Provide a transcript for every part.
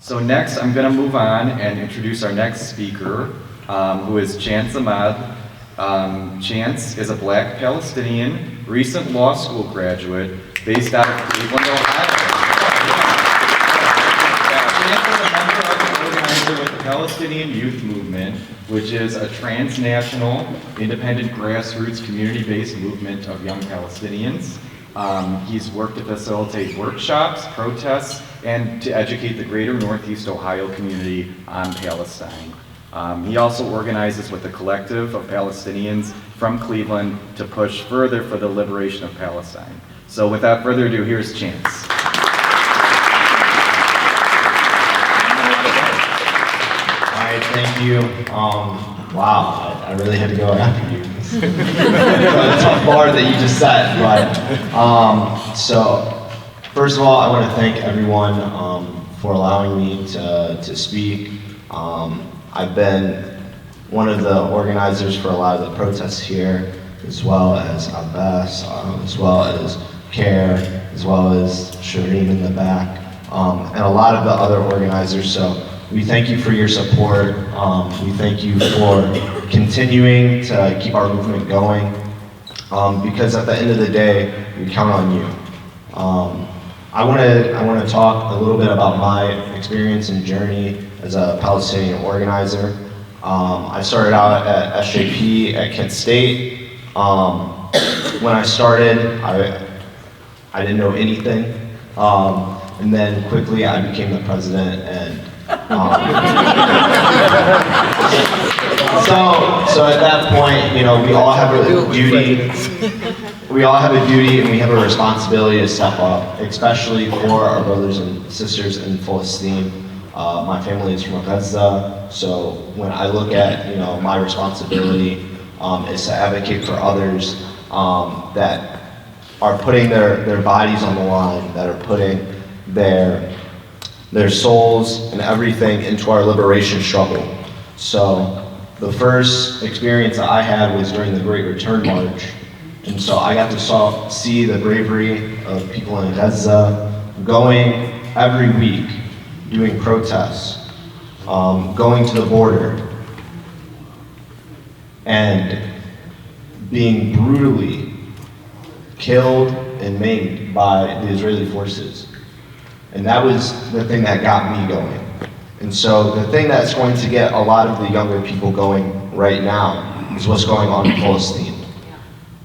So next, I'm going to move on and introduce our next speaker, who is Chance Emad. Chance is a Black Palestinian, recent law school graduate based out of Cleveland, Ohio. Chance is a member of the organizer with the Palestinian Youth Movement, which is a transnational, independent, grassroots, community-based movement of young Palestinians. He's worked to facilitate workshops, protests, and to educate the greater Northeast Ohio community on Palestine. He also organizes with the collective of Palestinians from Cleveland to push further for the liberation of Palestine. So without further ado, here's Chance. All right, thank you. Wow, I really had to go after you. A tough bar that you just set, but so first of all, I want to thank everyone for allowing me to speak. I've been one of the organizers for a lot of the protests here, as well as Abbas, as well as CAIR, as well as Shireen in the back, and a lot of the other organizers. So we thank you for your support. We thank you for continuing to keep our movement going, because at the end of the day, we count on you. I want to talk a little bit about my experience and journey as a Palestinian organizer. I started out at SJP at Kent State. When I started, I didn't know anything, and then quickly I became the president, and so at that point, you know, we all have a duty. We all have a duty and we have a responsibility to step up, especially for our brothers and sisters in Palestine. My family is from Gaza, so when I look at, you know, my responsibility is to advocate for others that are putting their bodies on the line, that are putting their souls and everything into our liberation struggle. So the first experience that I had was during the Great Return March. And so I got to see the bravery of people in Gaza going every week, doing protests, going to the border, and being brutally killed and maimed by the Israeli forces. And that was the thing that got me going. And so the thing that's going to get a lot of the younger people going right now is what's going on in Palestine.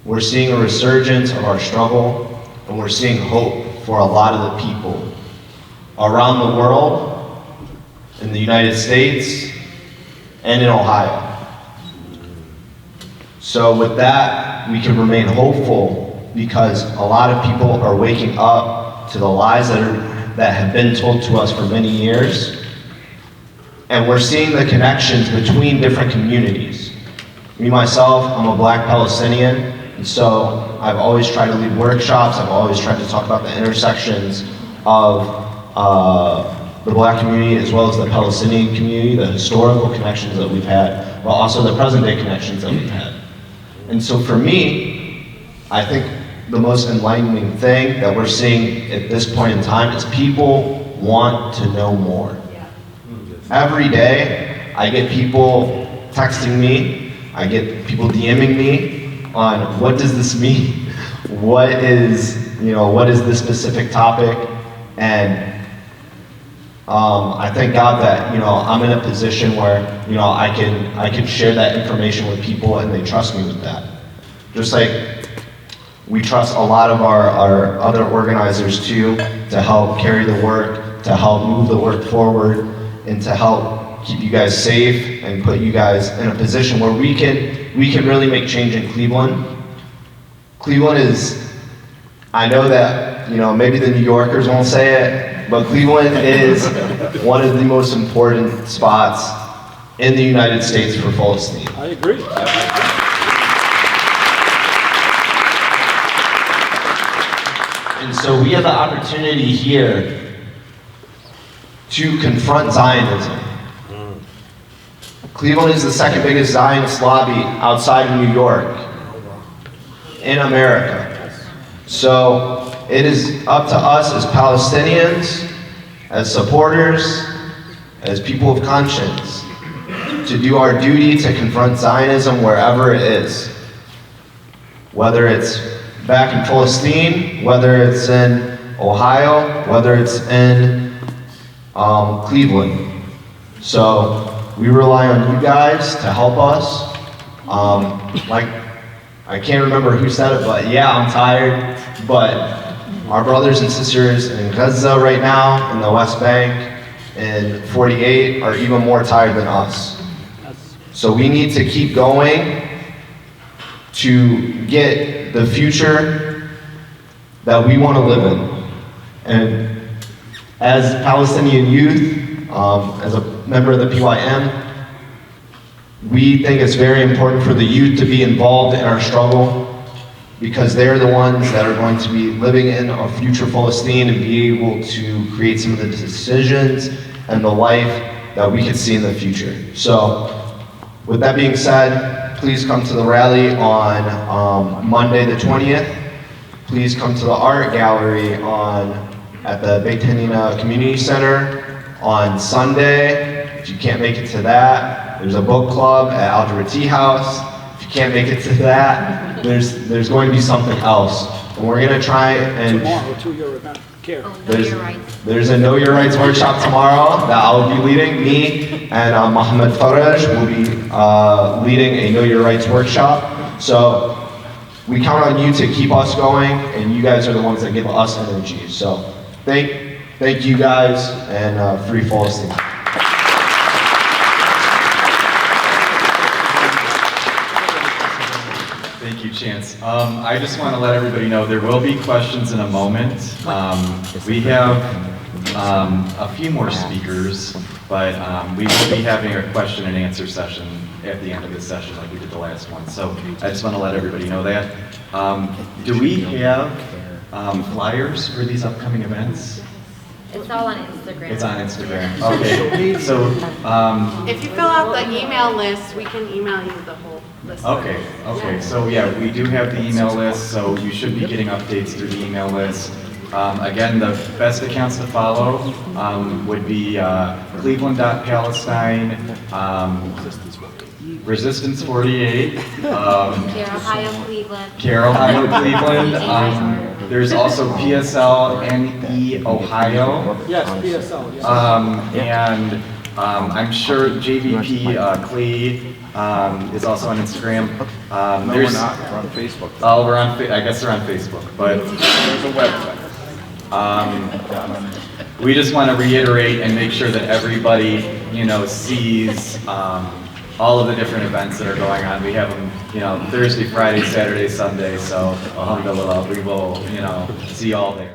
We're seeing a resurgence of our struggle, and we're seeing hope for a lot of the people around the world, in the United States, and in Ohio. So with that, we can remain hopeful because a lot of people are waking up to the lies that have been told to us for many years, and we're seeing the connections between different communities. Me, myself, I'm a Black Palestinian, and so I've always tried to lead workshops, I've always tried to talk about the intersections of the Black community as well as the Palestinian community, the historical connections that we've had, but also the present day connections that we've had. And so for me, I think the most enlightening thing that we're seeing at this point in time is people want to know more. Every day, I get people texting me, I get people DMing me on what does this mean? What is this specific topic? And I thank God that, you know, I'm in a position where, you know, I can share that information with people and they trust me with that. Just like we trust a lot of our other organizers too, to help carry the work, to help move the work forward, and to help keep you guys safe and put you guys in a position where we can really make change in Cleveland. Cleveland is, I know that, you know, maybe the New Yorkers won't say it, but Cleveland is one of the most important spots in the United States for Palestine. I agree. And so we have the opportunity here to confront Zionism. Cleveland is the second biggest Zionist lobby outside of New York in America. So it is up to us as Palestinians, as supporters, as people of conscience, to do our duty to confront Zionism wherever it is. Whether it's back in Palestine, whether it's in Ohio, whether it's in Cleveland. So we rely on you guys to help us. Like, I can't remember who said it, but yeah, I'm tired. But our brothers and sisters in Gaza right now, in the West Bank, in 48, are even more tired than us. So we need to keep going to get the future that we want to live in. And as Palestinian youth, as a member of the PYM, we think it's very important for the youth to be involved in our struggle, because they're the ones that are going to be living in a future Palestine and be able to create some of the decisions and the life that we could see in the future. So, with that being said, please come to the rally on Monday the 20th. Please come to the art gallery at the Beit Hanina Community Center on Sunday. If you can't make it to that, there's a book club at Al Tea House. If you can't make it to that, there's going to be something else. And we're going to try and... Tomorrow to your event, CAIR. There's a Know Your Rights workshop tomorrow that I'll be leading. Me and Mohammed Faraj will be leading a Know Your Rights workshop. So we count on you to keep us going, and you guys are the ones that give us energy. So thank you guys, and free Palestine. Thank you, Chance. I just want to let everybody know there will be questions in a moment. We have a few more speakers, but we will be having a question and answer session at the end of this session like we did the last one. So I just want to let everybody know that. Do we have flyers for these upcoming events? It's all on Instagram. It's on Instagram. Okay. So if you fill out the email list, we can email you the whole list. Okay. So yeah, we do have the email list, so you should be getting updates through the email list. Again, the best accounts to follow would be Cleveland.Palestine, Resistance 48, CAIR Ohio, Cleveland. CAIR Ohio, Cleveland. There's also PSL NE Ohio. Yes, PSL, yes. And I'm sure JVP Clee is also on Instagram. No, we're not. We're on Facebook. Oh, I guess they're on Facebook, but There's a website. we just want to reiterate and make sure that everybody, sees all of the different events that are going on. We have them, Thursday, Friday, Saturday, Sunday. So, alhamdulillah, we will, see you all there.